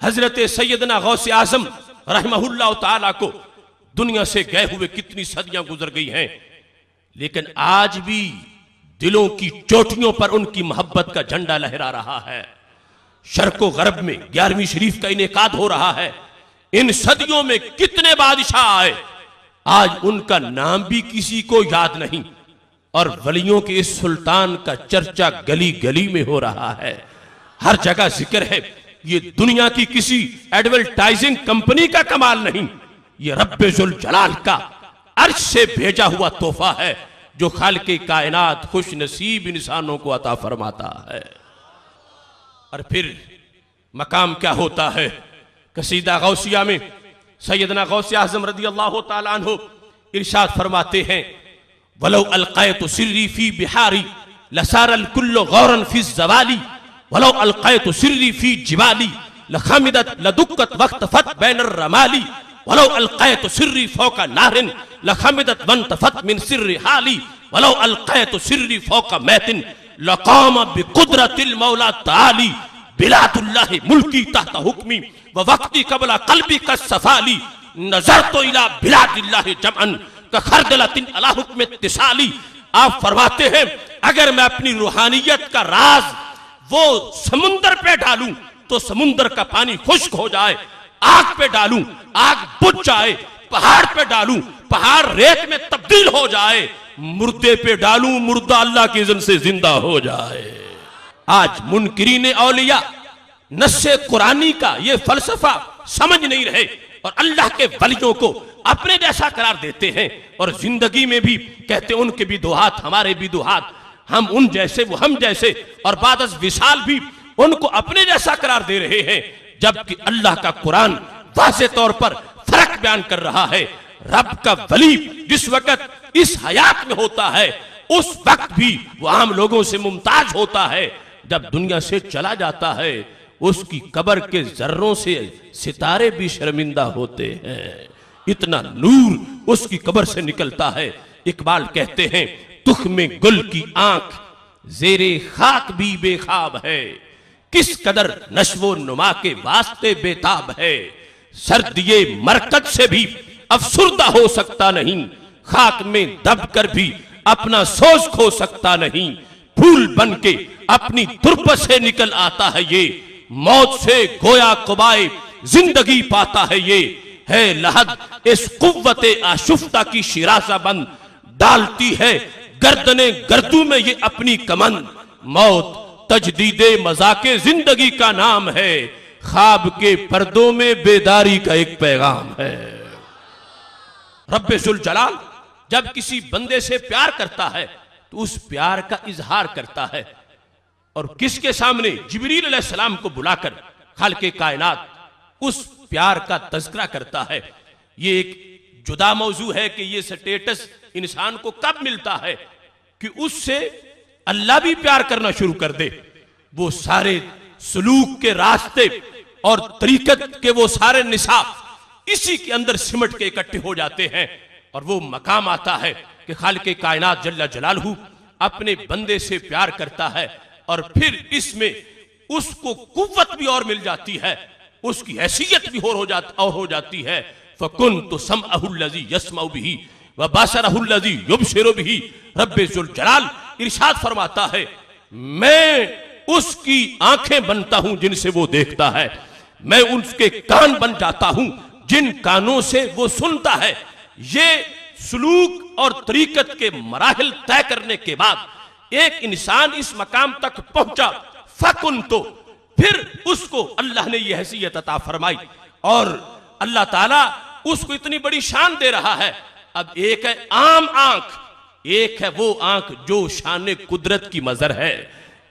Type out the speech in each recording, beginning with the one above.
हजरत सैयदना गौसे आजम रहमहुल्लाह ताला को दुनिया से गए हुए कितनी सदियां गुजर गई हैं, लेकिन आज भी दिलों की चोटियों पर उनकी मोहब्बत का झंडा लहरा रहा है। शर्को गरब में 11वीं शरीफ का इनेकाद हो रहा है। इन सदियों में कितने बादशाह आए, आज उनका नाम भी किसी को याद नहीं, और वलियों के इस सुल्तान का चर्चा गली गली में हो रहा है, हर जगह जिक्र है। ये दुनिया की किसी एडवर्टाइजिंग कंपनी का कमाल नहीं, ये रब्बे जुल जलाल का अर्श से भेजा हुआ तोहफा है, जो खालिके कायनात खुश नसीब इंसानों को अता फरमाता है। और फिर मकाम क्या होता है? कसीदा गौसिया में सैयदना गौसे आज़म रज़ी अल्लाह ताला अन्हु इरशाद फरमाते हैं, वलो अलक़ैतु सिर्री फी बिहारी लसारल कुल्लु गौरन फी ज़वाली, वलो अलक़ैतु सिर्री फी जिबाली लखमिदत लदुक्कत वक्तफत बैनर रमाली, वलो अलक़ैतु सिर्री फौका नारिन लखमिदत वंतफत मिन सिर्री हाली, वलो अलक़ैतु सिर्री फौका मैतिन लक़ाम बिक़ुदरतिल मौला ताली, बिलातुल्लाहि मुल्की तहत हुक्मी व वक्ती कबला कल्बी का सफाली, नजरतो इला बिलादिल्लाहि जमअन का खरदलतिन अला हुक्म इत्तिसाली। आप फरमाते हैं, अगर मैं अपनी रूहानियत का राज वो समुंदर पे डालूं तो समुंदर का पानी खुश्क हो जाए, आग पे डालूं आग बुझ जाए, पहाड़ पे डालूं पहाड़ रेत में तब्दील हो जाए, मुर्दे पे डालूं मुर्दा अल्लाह के इज़्न से जिंदा हो जाए। आज मुनकिरीन औलिया नस्से कुरानी का ये फलसफा समझ नहीं रहे और अल्लाह के वलियों को अपने जैसा करार देते हैं, और जिंदगी में भी कहते उनके भी दो हाथ हमारे भी दो हाथ, हम उन जैसे वो हम जैसे, और बादस विशाल भी उनको अपने जैसा करार दे रहे हैं, जबकि अल्लाह का कुरान वाज़े तौर पर फर्क बयान कर रहा है। रब का वली जिस वक्त इस हयात में होता है उस वक्त भी वो आम लोगों से मुमताज होता है, जब दुनिया से चला जाता है उसकी कब्र के जर्रों से सितारे भी शर्मिंदा होते हैं, इतना नूर उसकी कब्र से निकलता है। इकबाल कहते हैं, तुख में गुल की आंख जेरे खाक भी बेखाब है, किस कदर नश्वो नुमा के वास्ते बेताब है, सर्दिये मरकत से भी अफसुर्दा हो सकता नहीं, खाक में दब कर भी अपना सोच खो सकता नहीं, फूल बन के अपनी तुरबत से निकल आता है ये, मौत से गोया कुबाए जिंदगी पाता है ये, है लहद इस कुव्वते आशुफ्ता की शिरासा बंद, डालती है गर्दने गर्दू में ये अपनी कमन, मौत तजदीदे मजाके जिंदगी का नाम है, ख्वाब के पर्दों में बेदारी का एक पैगाम है। रब्बे जुल जलाल जब किसी बंदे से प्यार करता है तो उस प्यार का इजहार करता है, और किसके सामने? जिब्रील अलैहिस्सलाम को बुलाकर खालिके कायनात उस प्यार का तज़किरा करता है। ये एक जुदा मौजू है कि ये स्टेटस इंसान को कब मिलता है कि उससे अल्लाह भी प्यार करना शुरू कर दे, वो सारे सलूक के रास्ते और तरीकत के वो सारे निसाब इसी के अंदर सिमट के इकट्ठे हो जाते हैं, और वो मकाम आता है कि खालिके कायनात जल्ला जलालहू अपने बंदे से प्यार करता है, और फिर इसमें उसको कुव्वत भी और मिल जाती है, उसकी हैसियत भी और हो जाती है। फकुन्तु समअहुल्लज़ी यस्मउ बिही व बसरहुल्लज़ी युबसिरु बिही। रब्बे जुल जलाल इरशाद फरमाता है, मैं उसकी आंखें बनता हूं जिनसे वो देखता है, मैं उसके कान बन जाता हूं जिन कानों से वो सुनता है। ये सलूक और तरीकत के मराहिल तय करने के बाद एक इंसान इस मकाम तक पहुंचा, फकुन तो फिर उसको अल्लाह ने यह हैसियत अता फरमाई, और अल्लाह ताला उसको इतनी बड़ी शान दे रहा है। अब एक है आम आंख, एक है वो आंख जो शान कुदरत की मजर है,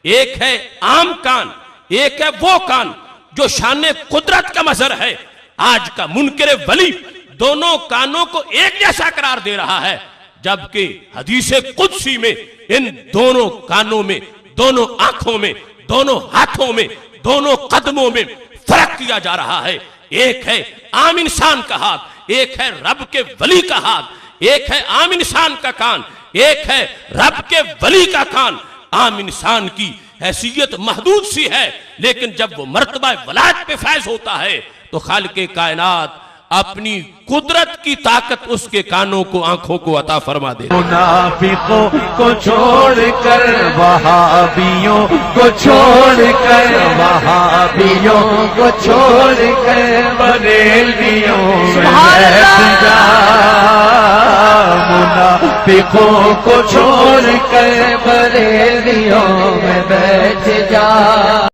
एक है आम कान, एक है वो कान जो शान कुदरत का मजर है। आज का मुनकिर वली दोनों कानों को एक जैसा करार दे रहा है, जबकि हदीसे कुदसी में इन दोनों कानों में, दोनों आंखों में, दोनों हाथों में, दोनों कदमों में फर्क किया जा रहा है। एक है आम इंसान का हाथ, एक है रब के वली का हाथ, एक है आम इंसान का कान, एक है रब के वली का कान। आम इंसान की हैसियत महदूद सी है, लेकिन जब वो मर्तबा वलायत पे फैज होता है तो खालिक़े कायनात अपनी कुदरत की ताकत उसके कानों को, आंखों को अता फरमा दे। मुनाफिकों को छोड़कर वहाबियों को छोड़कर वहाबियों को छोड़कर बरेलियों में बैठ जा, मुनाफिकों को छोड़कर बरेलियों में बैठ जा।